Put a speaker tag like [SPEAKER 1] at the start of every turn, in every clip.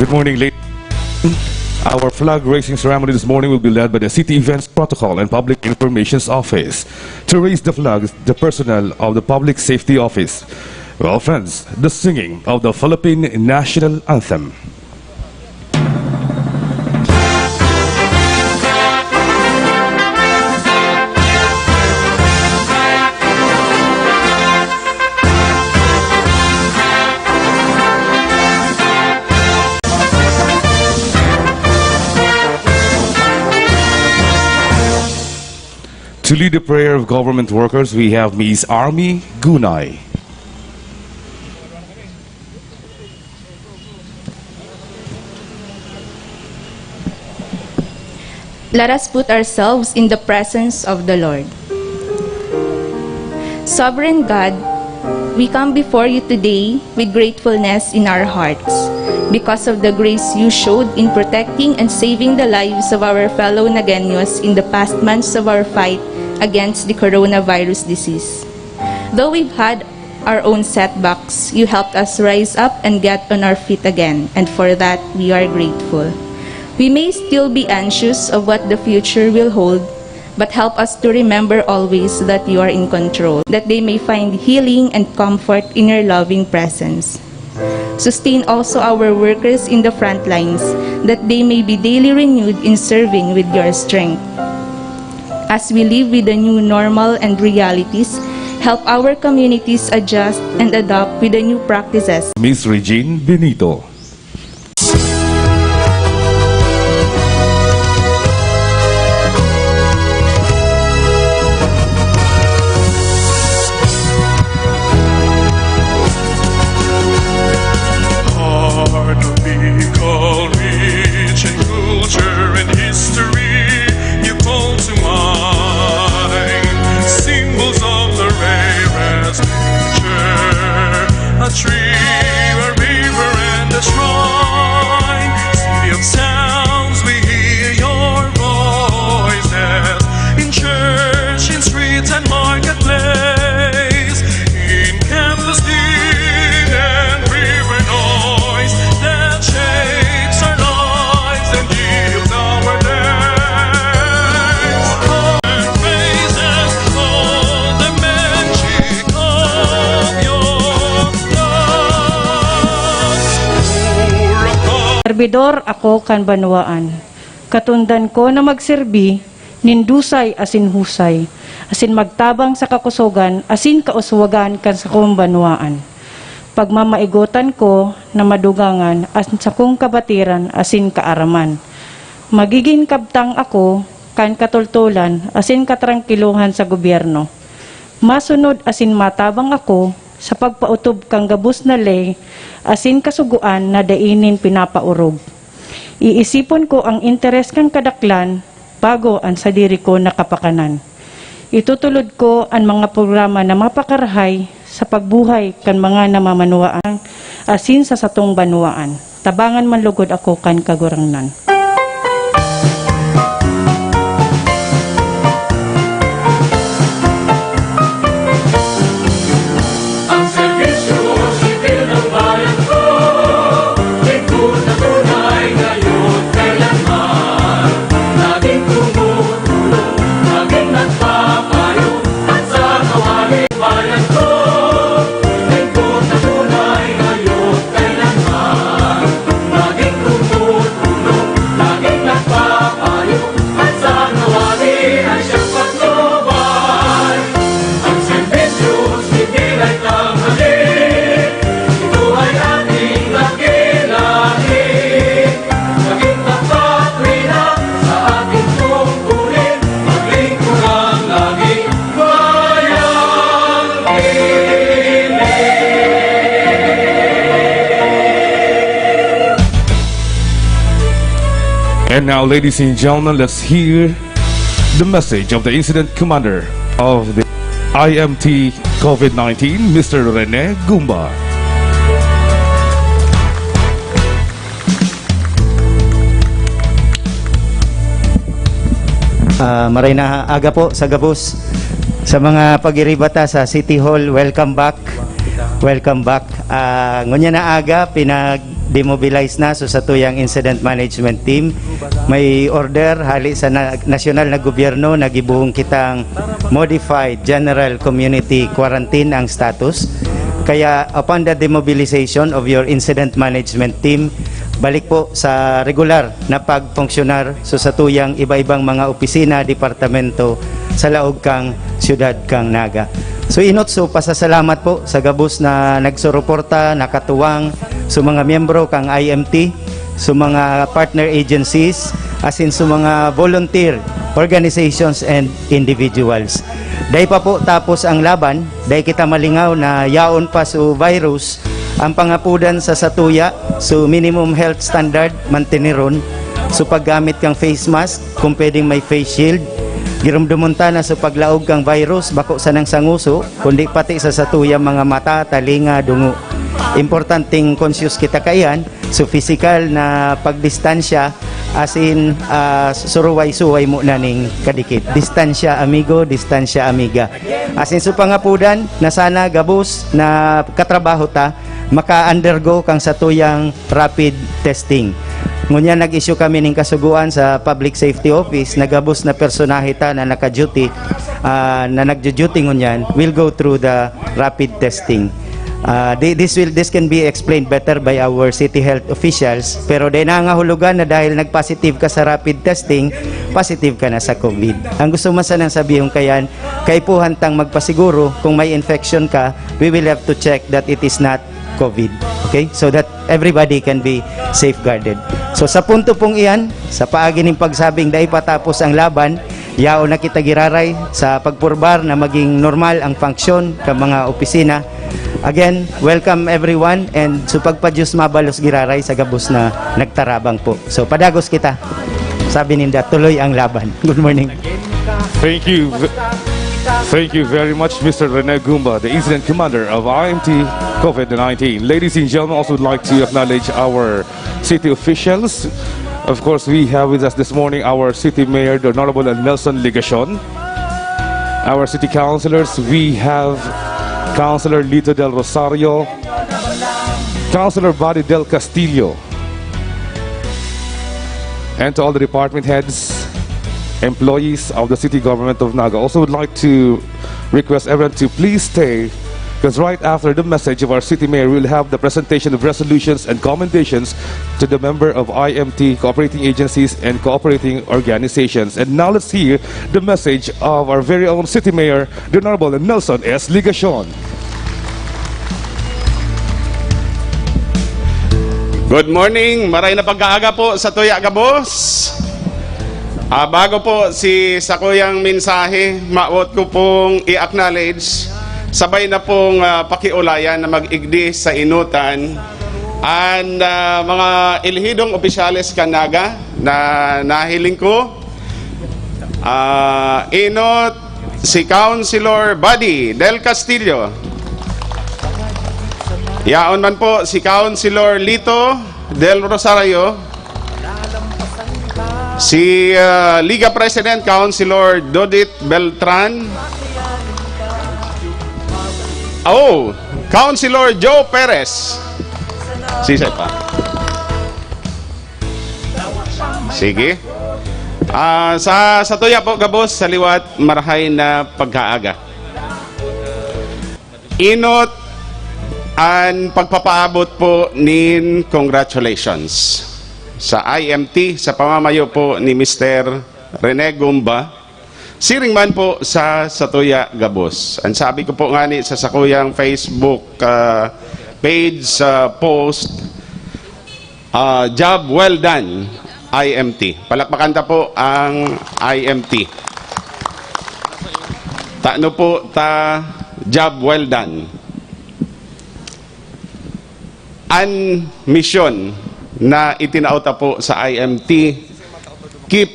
[SPEAKER 1] Good morning, ladies. Our flag raising ceremony this morning will be led by the City Events Protocol and Public Information Office. To raise the flag, the personnel of the Public Safety Office. Well, friends, the singing of the Philippine National Anthem. To lead the prayer of government workers, we have Ms. Army Gunay.
[SPEAKER 2] Let us put ourselves in the presence of the Lord. Sovereign God, we come before you today with gratefulness in our hearts because of the grace you showed in protecting and saving the lives of our fellow Nagaños in the past months of our fight against the coronavirus disease. Though we've had our own setbacks, you helped us rise up and get on our feet again, and for that we are grateful. We may still be anxious of what the future will hold, but help us to remember always that you are in control, that they may find healing and comfort in your loving presence. Sustain also our workers in the front lines, that they may be daily renewed in serving with your strength. As we live with the new normal and realities, help our communities adjust and adopt with the new practices.
[SPEAKER 1] Ms. Regine Benito.
[SPEAKER 3] Serbidor ako kan banwaan. Katundan ko na magserbi, nindusay asin husay, asin magtabang sa kakusogan, asin kauswagan kan sa kong banwaan. Pagmamaigotan ko na madugangan, asin sa kong kabatiran, asin kaaraman. Magiging kabtang ako kan katultulan, asin katrangkiluhan sa gobyerno. Masunod asin matabang ako, sa pagpautob kang gabus na lay, asin kasuguan na dainin pinapaurog. Iisipon ko ang interes kang kadaklan, bago ang sadiri ko nakapakanan. Itutulod ko ang mga programa na mapakarahay sa pagbuhay kan mga namamanuaan, asin sa satong banuaan. Tabangan man lugod ako kan kagurangnan.
[SPEAKER 1] And now, ladies and gentlemen, let's hear the message of the Incident Commander of the IMT COVID-19, Mr. Rene Gumba.
[SPEAKER 4] Maray na aga po sa gabos. Sa mga pagiribata sa City Hall, welcome back. Welcome back. Ngunya na aga, demobilize na so sa tuyang incident management team. May order hali sa nasyonal na gobyerno na gibuhong kitang modified general community quarantine ang status. Kaya upon the demobilization of your incident management team, balik po sa regular na pagfunksyonar so sa tuyang iba-ibang mga opisina, departamento sa laog kang siyudad kang Naga. So inotso pasasalamat po sa gabos na nagsuruporta, nakatuwang sa mga miyembro kang IMT, sa mga partner agencies, as in sa mga volunteer organizations and individuals. Dahil pa po tapos ang laban, dahil kita malingaw na yaon pa sa virus, ang pangapudan sa satuya, so minimum health standard, mantineron, so paggamit kang face mask, kung pwedeng may face shield, girumdumunta na sa paglaog kang virus, bako sa nang sanguso, kundi pati sa satuya mga mata, talinga, dungo. Importanteng conscious kita kayan, so physical na pagdistansya, as in suruway-suway mo na ning kadikit. Distansya amigo, distansya amiga. As in so pangapudan, na sana gabos na katrabaho ta, maka-undergo kang satuyang rapid testing. Ngunya nag-issue kami ng kasuguan sa Public Safety Office, nagabos na personahita na naka-duty, na nagjo-duty ngunyan, will go through the rapid testing. This can be explained better by our city health officials, pero dahil nangahulugan na dahil nag-positive ka sa rapid testing, positive ka na sa COVID. Ang gusto man sanang sabihin kayan, kay po hantang magpasiguro kung may infection ka, we will have to check that it is not COVID. Okay? So that everybody can be safeguarded. So sa punto pong iyan, sa paagi ng pagsabing dahil patapos ang laban, yao na kita giraray sa pagpurbar na maging normal ang function ng mga opisina. Again, welcome everyone, and so pagpadyos mabalos giraray sa gabos na nagtarabang po. So padagos kita. Sabi ninda, tuloy ang laban. Good morning.
[SPEAKER 1] Thank you. Thank you very much, Mr. Rene Gumba, the Incident Commander of IMT COVID-19. Ladies and gentlemen, also would like to acknowledge our city officials. Of course, we have with us this morning our City Mayor, the Honorable Nelson Ligacion. Our City Councilors, we have Councilor Lito Del Rosario, Councilor Buddy Del Castillo, and to all the department heads, employees of the City Government of Naga. Also would like to request everyone to please stay, because right after the message of our City Mayor, we'll have the presentation of resolutions and commendations to the member of IMT, cooperating agencies and cooperating organizations. And now let's hear the message of our very own City Mayor, the Honorable Nelson S. Ligacion.
[SPEAKER 5] Good morning, maray na pagkaaga po sa Tuya Gabos. Bago po sa kuyang mensahe, maot ko pong i-acknowledge, sabay na pong pakiulayan na mag-igdi sa inutan and mga ilhidong opisyales kanaga na nahiling ko. Inot si Councilor Buddy Del Castillo. Yaon man po si Councilor Lito Del Rosario. Si Liga President Councilor Dodit Beltran. Councilor Joe Perez. Sisay pa. Sige. Sa tuya po gabos, sa liwat marahay na pagkaaga. Inot ang pagpapaabot po nin congratulations sa IMT sa pamamayo po ni Mr. Rene Gumba, siring man po sa Satuya Gabos. Ang sabi ko po nga ni sa sakuyang Facebook page post, job well done IMT. Palakpakan ta po ang IMT. Taano po ta job well done. Ang mission na itinauta po sa IMT, keep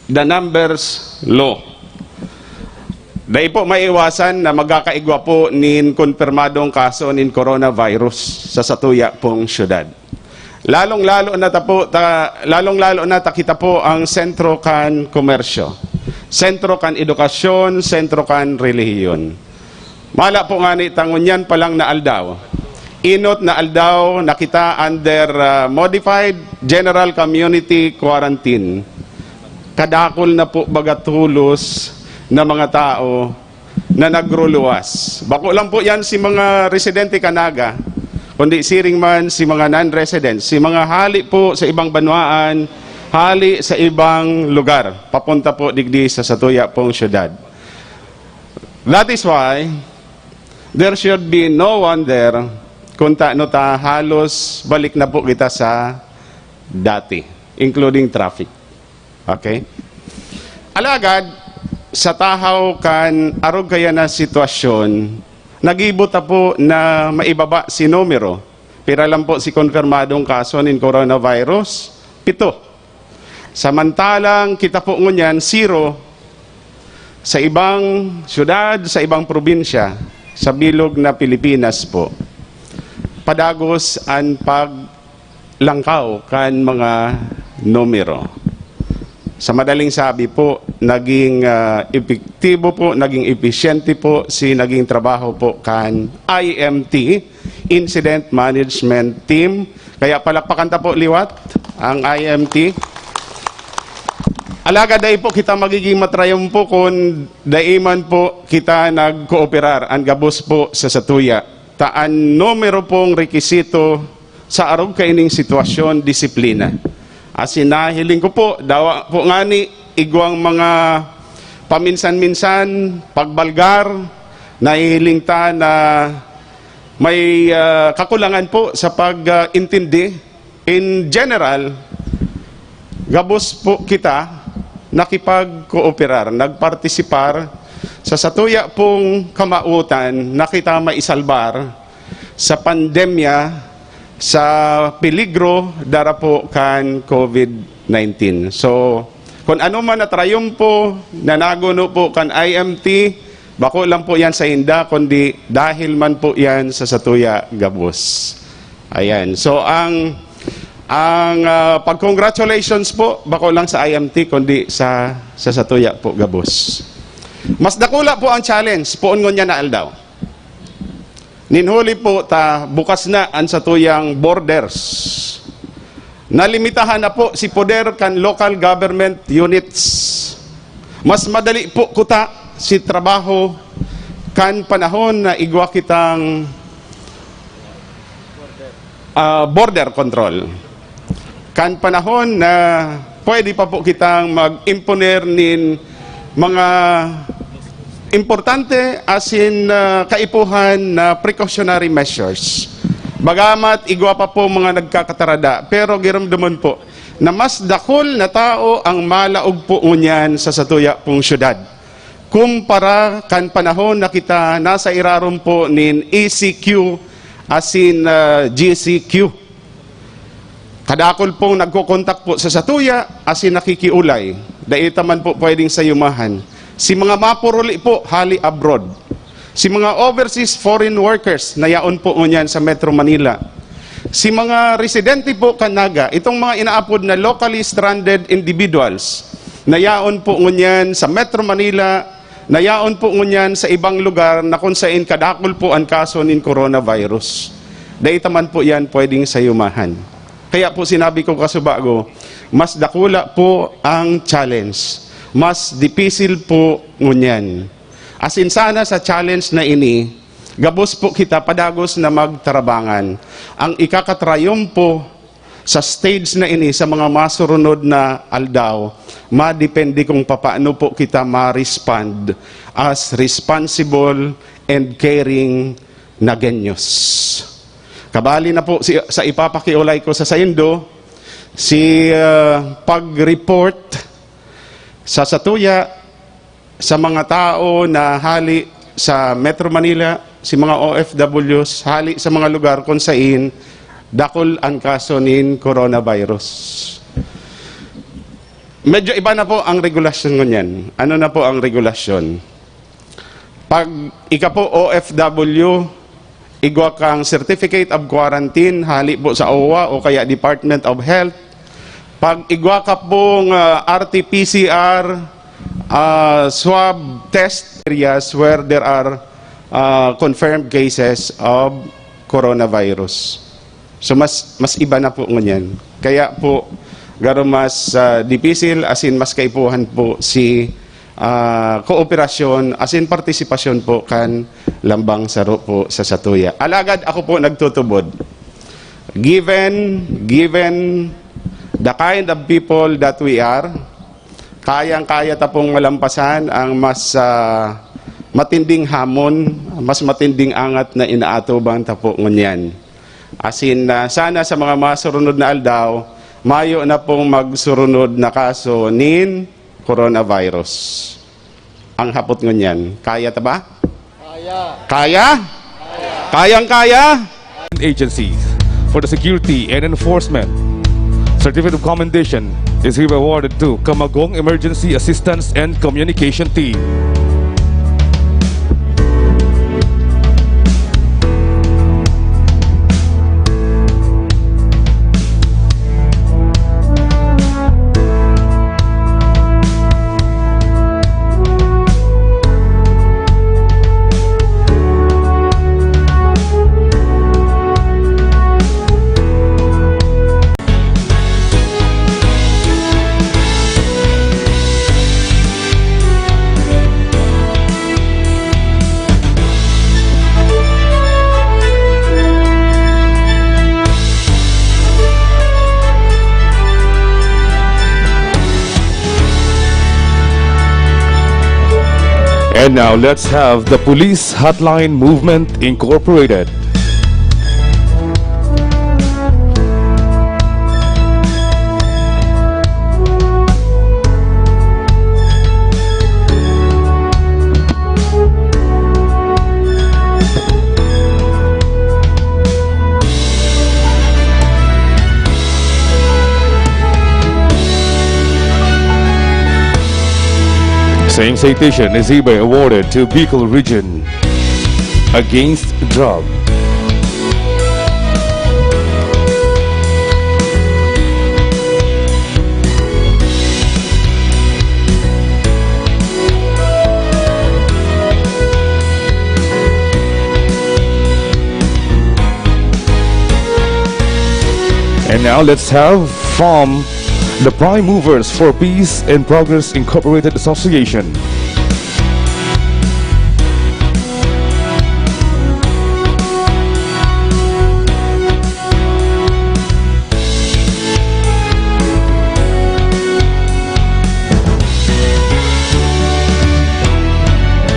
[SPEAKER 5] the numbers low. Dahil po maiwasan na magkakaigwa po nin konfirmadong kaso nin coronavirus sa satuya pong syudad. Lalong-lalo na kita po ang sentro kan komersyo, sentro kan edukasyon, sentro kan relihiyon. Mala po nga ni tangunyan palang na aldaw. inot na aldaw na kita under modified general community quarantine. Kadakol na po bagatulos na mga tao na nagruluwas. Bako lang po yan si mga residente Naga, kundi siring man si mga non-residents, si mga hali po sa ibang banwaan, hali sa ibang lugar, papunta po digdi sa Satuya pong syudad. That is why there should be no wonder kung no ta halos balik na po kita sa dati, including traffic. Okay? Alagad, sa tahaw kan arog kaya na sitwasyon, nagibota po na maibaba si numero. Pira lang po si konfirmadong kaso ng coronavirus, 7. Samantalang kita po ngunyan, 0 sa ibang syudad, sa ibang probinsya, sa bilog na Pilipinas po. Padagos ang paglangkaw kan mga numero. Sa madaling sabi po, naging epektibo po, naging epesyente po naging trabaho po kan IMT, Incident Management Team. Kaya palakpakan ta po liwat ang IMT. Alaga dahi po kita magiging matrayom po kung daiman po kita nagkooperar ang gabos po sa Satuya. Taan numero pong rekisito sa arog kaining sitwasyon, disiplina. Asin nahiling ko po, dawa po ngani, igwang mga paminsan-minsan, pagbalgar, nahihiling ta na may kakulangan po sa pag-intindi. In general, gabos po kita nakipag-kooperar, nagpartisipar sa Satuya pong kamautan na kita maisalbar sa pandemya, sa peligro dara po kan COVID-19. So, kung ano man natrayom po, nanagono po kan IMT, bako lang po yan sa hinda, kundi dahil man po yan sa Satuya gabos. Ayan. So, ang pag-congratulations po, bako lang sa IMT, kundi sa Satuya po gabos. Mas dakula po ang challenge, poon ngunya na aldaw. Ninhuli po ta bukas na ang Satuyang borders. Nalimitahan na po si poder kan local government units. Mas madali po kuta si trabaho kan panahon na igwa kitang border control. Kan panahon na pwede pa po kitang mag-imponer nin mga importante asin kaipuhan na precautionary measures. Bagamat igwa pa po mga nagkakatarada, pero giramdaman po na mas dakol na tao ang malaog po ngunyan sa Satuya pong syudad. Kumpara kan panahon na kita nasa irarom po nin ECQ asin GCQ. Kadakol pong nagkokontak po sa Satuya asin nakikiulay. Daita man po pwedeng sayumahan. Si mga mapuruli po, hali abroad. Si mga overseas foreign workers, nayaon po ngunyan sa Metro Manila. Si mga residente po Naga, itong mga inaapod na locally stranded individuals, nayaon po ngunyan sa Metro Manila, nayaon po ngunyan sa ibang lugar na kung saan kadakol po ang kaso ng coronavirus. Daita man po yan pwedeng sayumahan. Kaya po sinabi ko kasubago, mas dakula po ang challenge. Mas dipisil po ngunyan. Asin sana sa challenge na ini, gabos po kita padagos na magtarabangan. Ang ikakatrayom po sa stage na ini, sa mga masurunod na aldaw, madepende kung papaano po kita ma-respond as responsible and caring Nagenyos. Kabali na po sa ipapakiulay ko sa saindo, si pag-report sa Satuya, sa mga tao na hali sa Metro Manila, si mga OFWs, hali sa mga lugar kung saan dakol ang kaso ng coronavirus. Medyo iba na po ang regulasyon ngunyan. Ano na po ang regulasyon? Pag ika po OFW, igwa kang Certificate of Quarantine, hali po sa OWA o kaya Department of Health. Pag igwa ka pong RT-PCR swab test areas where there are confirmed cases of coronavirus. So mas iba na po ngunyan. Kaya po garo mas dipisil asin mas kaipuhan po si kooperasyon asin partisipasyon po kan lambang saro po sa satuya. Alagad ako po nagtutubod. Given the kind of people that we are, kayang-kaya ta pong malampasan ang mas matinding hamon, mas matinding angat na inaatubang ta po ngunyan. Asin sana sa mga masurunod na aldaw, mayo na pong magsurunod na kaso nin coronavirus. Ang hapot ngunyan. Kaya ta ba? Kaya? Kayang-kaya?
[SPEAKER 1] Agencies for the security and enforcement. Certificate of commendation is hereby awarded to Camagong Emergency Assistance and Communication Team. And now let's have the Police Hotline Movement Incorporated. Same citation is hereby awarded to Bicol Region against drug. And now let's have from the Prime Movers for Peace and Progress Incorporated Association.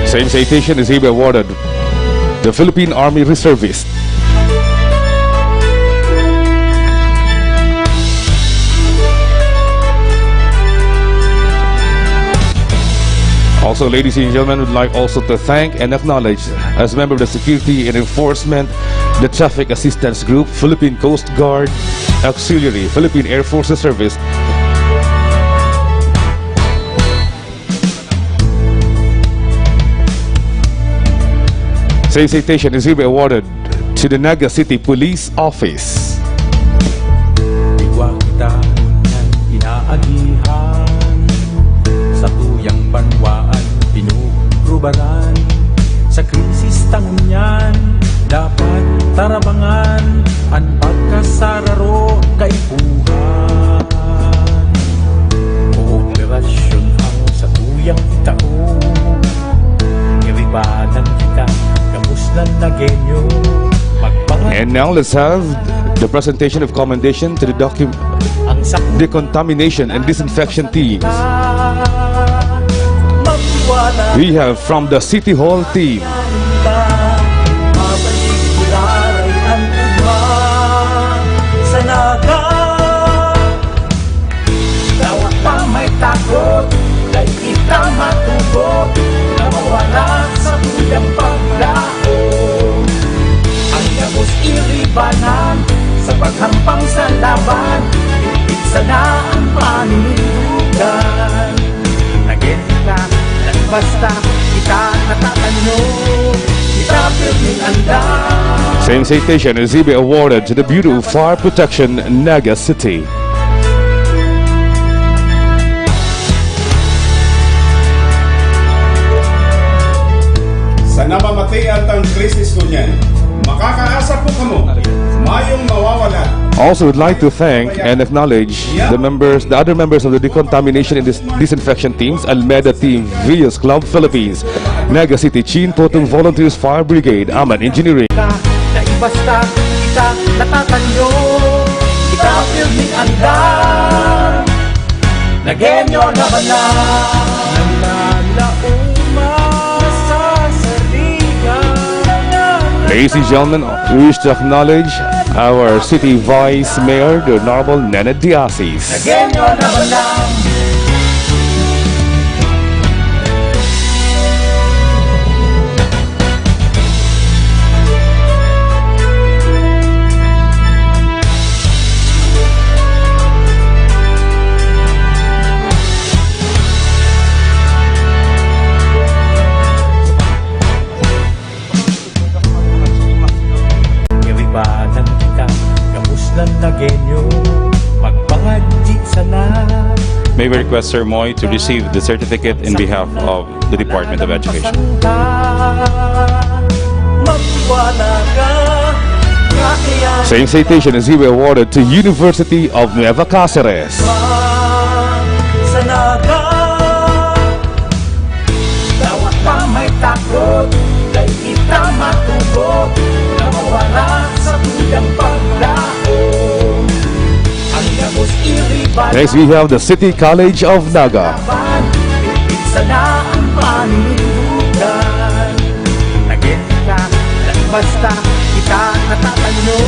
[SPEAKER 1] Same citation is hereby awarded the Philippine Army Reservist. Also, ladies and gentlemen, would like also to thank and acknowledge, as member of the Security and Enforcement, the Traffic Assistance Group, Philippine Coast Guard, Auxiliary, Philippine Air Forces Service. Same citation is hereby awarded to the Naga City Police Office.
[SPEAKER 6] Iwa kita ngunyan inaagihan sa tuyang banwaan pinugrubaran sa krisis tangunyan dapat tarabangan ang pagkasararo kaipuhan kooperasyon ang sa tuyang itao iribanan kita kamuslan na genyo
[SPEAKER 1] And now let's have the presentation of commendation to the decontamination and disinfection teams. We have from the City Hall team.
[SPEAKER 6] Sa Naga Dawat pa may takot Kay kita matugot Na mawala sa tuyang paglao Ang gabos iribanan Sa paghampang sa laban Ipit sana ang panilugan Nagin ka Basta kita natatanyo Kita piling andam.
[SPEAKER 1] Same citation is hereby awarded to the Bureau of Fire Protection, Naga City.
[SPEAKER 5] Sa namamatay at ang krisis ko niyan, makakaasa po kamo, mayong mawawala.
[SPEAKER 1] Also would like to thank and acknowledge the other members of the decontamination and disinfection teams, Almeda Team, Villas Club Philippines, Naga City Chin Potong Volunteers Fire Brigade, Aman Engineering.
[SPEAKER 6] Na ibasta kita natatanyo, kita pilming andar, nagenyo na bala, nanalauma sa sarigan.
[SPEAKER 1] Ladies and gentlemen, we wish to acknowledge our City Vice Mayor, the Honorable Nena Diasis.
[SPEAKER 6] Nagenyo na bala. Iwibanan kita, kamuslan na genyo, magpangadji sana.
[SPEAKER 7] May we request Sir Moy to receive the certificate in behalf of the Department of Education.
[SPEAKER 1] Same citation is here awarded to University of Nueva Cáceres.
[SPEAKER 6] Sa Naga, dawat pa may takot, kay kita matugot, na mawala sa tuyang paglao. Ang gabos iriban,
[SPEAKER 1] Next we have the City College of Naga.
[SPEAKER 6] pipit sana ang panilugan. Nagit ka, basta kita natatanyo,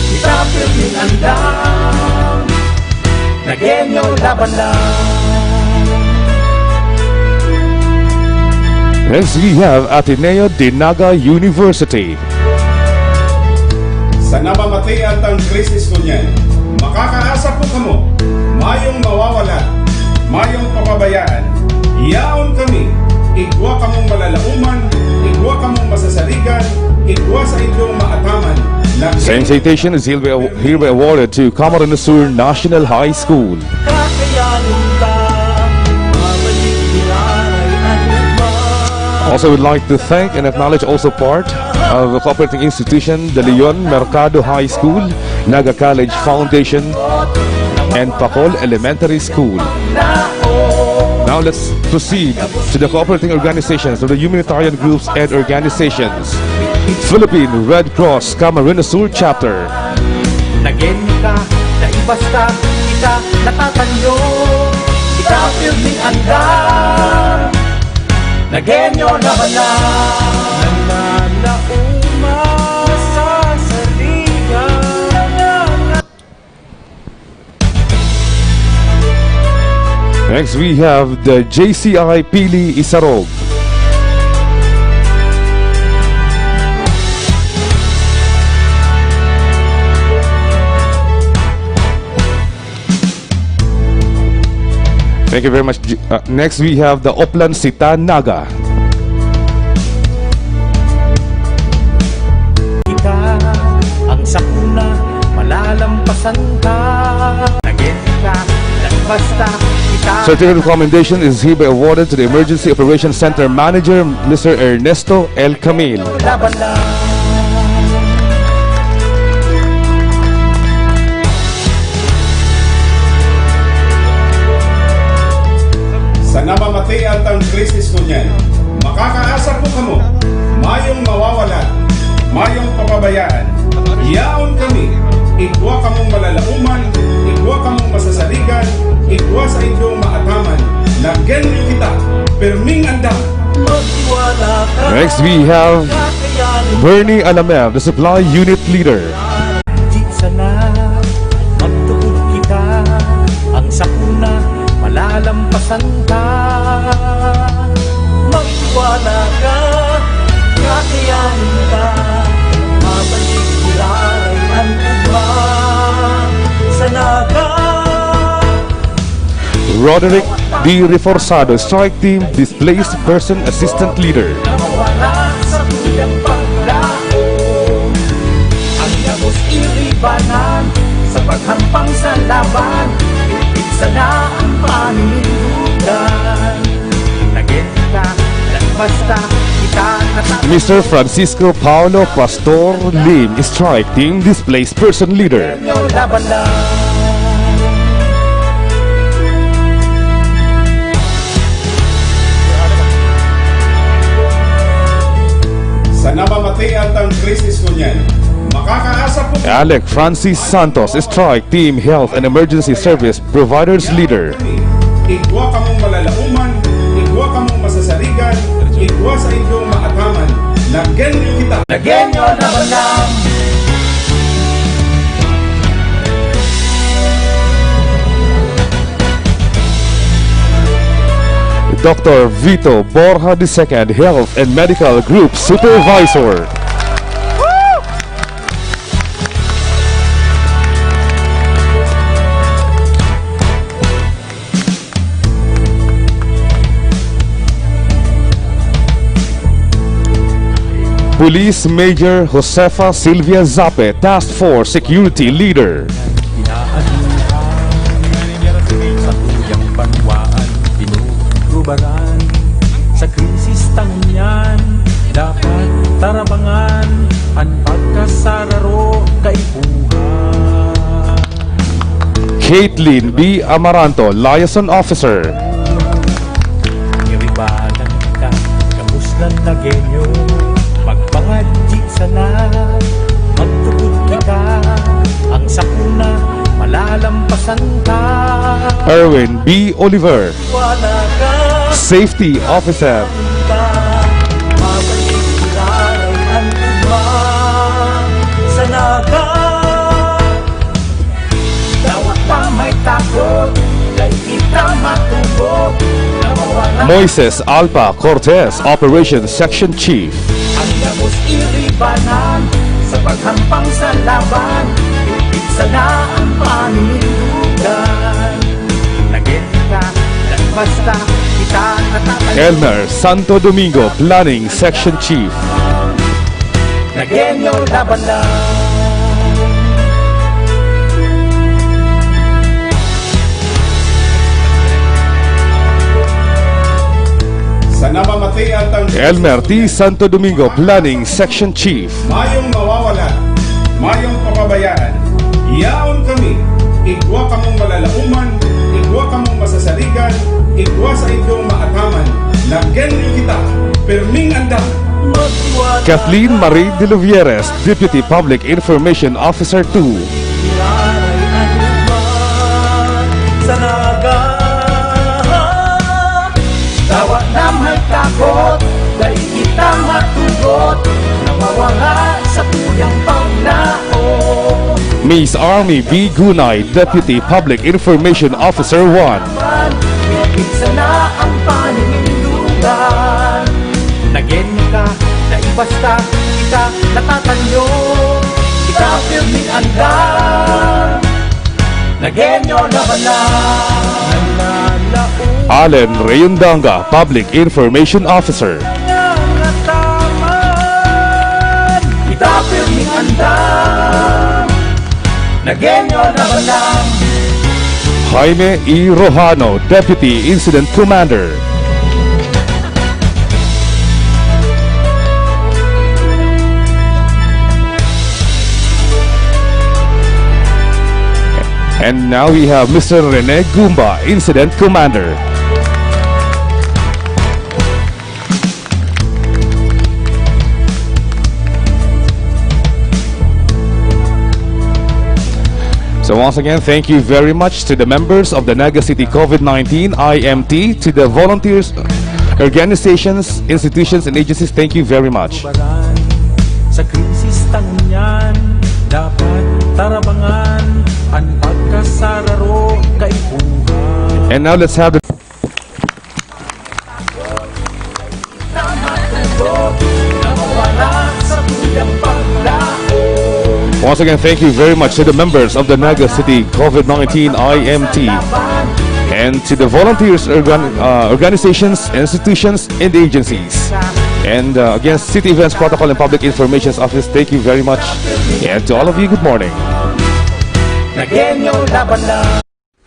[SPEAKER 6] kita pilming andam, nagenyo laban lang.
[SPEAKER 1] Next we have Ateneo de Naga University.
[SPEAKER 5] Sa namamatay at ang krisis ko niyan, makakaasa po kamo, mayong mawawala, mayong papabayaan. Yaon kami, igwa kamong malalauman, igwa kamong masasaligan, igwa sa inyong maataman.
[SPEAKER 1] Same citation is hereby awarded to Camarines Sur National High School.
[SPEAKER 6] Kakayanin ka, mabalik nilalay ang iba.
[SPEAKER 1] Also would like to thank and acknowledge also part of the cooperating institution, the Leon Mercado High School, Naga College Foundation, and Pacol Elementary School. Now let's proceed to the cooperating organizations of the humanitarian groups and organizations. Philippine Red Cross Camarines Sur Chapter.
[SPEAKER 6] Nagenyo ka, naibasta kita natatanyo, kita pilming andar, nagenyo na bala, nanalauma sa sarigan.
[SPEAKER 1] Next we have the JCI Pili Isarog. Thank you very much. Next we have the Oplan Sita Naga.
[SPEAKER 6] Kita ang sakuna, malalampasan ka, nagit ka, basta kita.
[SPEAKER 1] Certificate of commendation is hereby awarded to the Emergency Operations Center Manager, Mr. Ernesto El Camil.
[SPEAKER 6] Laban lang.
[SPEAKER 5] Sa namamatay at ang krisis ko niyan, makakaasa po kamo, mayong mawawala, mayong papabayaan. Yaon kami, igwa kamong malalauman, igwa kamong masasaligan, igwa sa inyong maataman. Nagenyo kita, perming andam.
[SPEAKER 6] Magtiwala ka,
[SPEAKER 1] Next we have
[SPEAKER 6] kakayanin
[SPEAKER 1] Bernie Alamel, the Supply Unit Leader.
[SPEAKER 6] di sana, magtuod kita, ang sakuna, malalampasan ka. Magtiwala ka, kakayanin ka, mabalik nilalay ang iba. Sa Naga,
[SPEAKER 1] Roderick D. Reforzado, Strike Team Displaced Person Assistant Leader.
[SPEAKER 6] nawala sa tuyang paglao, ang gabos iribanan, sa paghampang sa laban, pipit sana ang panilugan. Nagit ka, basta kita
[SPEAKER 1] Mr. Francisco Paulo Pastor Lim, Strike Team Displaced Person Leader.
[SPEAKER 6] Genyo laban lang.
[SPEAKER 5] Sa namamatay at ang krisis ko niyan, makakaasa po
[SPEAKER 1] Alec Francis Santos, Strike Team Health and Emergency Service Providers Leader.
[SPEAKER 5] igwa ka mong malalauman, igwa ka mong masasaligan, igwa sa inyong maataman, na genyo kita.
[SPEAKER 6] Genyo laban lang.
[SPEAKER 1] Dr. Vito Borja II, Health and Medical Group Supervisor. Police Major Josefa Silvia Zape, Task Force Security Leader.
[SPEAKER 6] Sa tuyang banwaan, pinugrubaran. Sa krisis tangon yan, dapat tarabangan. Ang pagkasararo kaibuhan.
[SPEAKER 1] Caitlin B. Amaranto, Liaison Officer.
[SPEAKER 6] Iribalan ka, kamuslan na genyo. Magpangadji sana, magtugod kita. Ang sakuna, malalampasan ka.
[SPEAKER 1] Erwin B. Oliver,
[SPEAKER 6] Wala ka,
[SPEAKER 1] Safety Officer.
[SPEAKER 6] mabalik ilaray ang iba sa naga. Dawat pa may takot, kay kita matubog. Nawawala
[SPEAKER 1] Moises Alpa Cortez, Operations Section Chief.
[SPEAKER 6] ang labos iribanan sa paghampang sa laban. Ibig sana ang panilugan. Naging ka, at basta kita natatalo.
[SPEAKER 1] Elmer Santo Domingo, Planning Section Chief.
[SPEAKER 6] Nagenyo laban lang.
[SPEAKER 5] Sa namamatay at ang
[SPEAKER 1] Elmer T. Santo Domingo, Planning Section Chief.
[SPEAKER 5] mayong mawawala, mayong papabayaan. Yaon kami, igwa ka mong malalauman, igwa ka mong masasaligan, igwa sa inyong maataman, na genyo kita, perming andam.
[SPEAKER 6] Magtiwala
[SPEAKER 1] Kathleen Marie de Luvieres, Deputy Public Information Officer 2.
[SPEAKER 6] ilaray ang iba sa naga. Dawat na may takot, dahil kita matugot. Nawawala sa tuyang paglao.
[SPEAKER 1] Miss Army B. Gunay, Deputy Public Information Officer 1.
[SPEAKER 6] Ibig sana ang paninindugan. Nagenyo ka, naibasta kita natatanyo. Kita pirming andam. Nagenyo laban lang. Nalalaon
[SPEAKER 1] Allen Rayundanga, Public Information Officer.
[SPEAKER 6] nataman. Kita pirming andam. Nagenyo laban lang.
[SPEAKER 1] Jaime E. Rojano, Deputy Incident Commander. And now we have Mr. Rene Gumba, Incident Commander. So once again, thank you very much to the members of the Naga City COVID-19 IMT, to the volunteers, organizations, institutions, and agencies. Thank you very much.
[SPEAKER 6] Baran, sa krisis tangon yan, dapat tarabangan. Ang pagkasararo kaibuhan.
[SPEAKER 1] And now let's have the
[SPEAKER 6] Nawawala sa tuyang paglao.
[SPEAKER 1] once again, thank you very much to the members of the Naga City COVID-19 IMT, and to the volunteers, organizations, institutions, and agencies. And again, City Events Protocol and Public Information Office, thank you very much. And to all of you, good morning.
[SPEAKER 6] Nagenyo laban lang.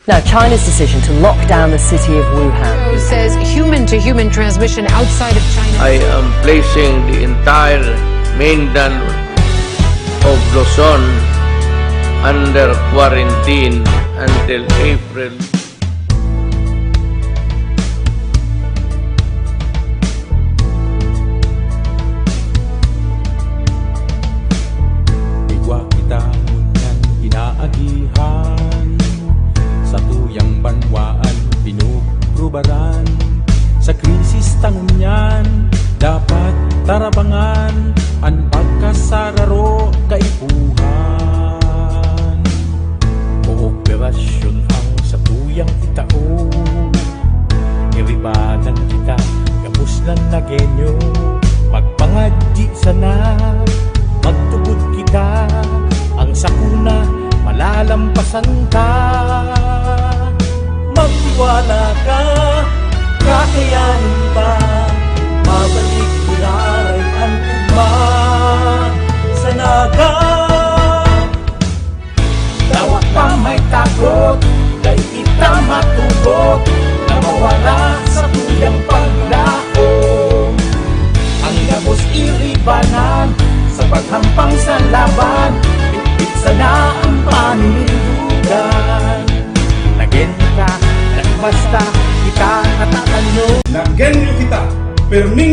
[SPEAKER 8] Now, China's decision to lock down the city of Wuhan.
[SPEAKER 9] Says human-to-human transmission outside of China.
[SPEAKER 10] I am placing the entire mainland of Luzon under quarantine until April.
[SPEAKER 6] Igwa kita ngunyan inaagihan sa tuyang banwaan pinugrubaran sa krisis tangunyan dapat tarabangan ang pagkasararo kaipuhan kooperasyon ang sa tuyang itao iribanan kita gabus ng nagenyo magpangaddi sana magtugod kita ang sakuna malalampasan ka magtiwala ka kakayanin pa mabalik tularay ang ugma sa naga dawat pa may takot kay kita matugot na mawala sa tuyang paglaom ang gabos iribanan sa paghampang sa laban bitbit sana ang panindugan nagenyo ka basta kita natatanyo
[SPEAKER 11] nagenyo kita perming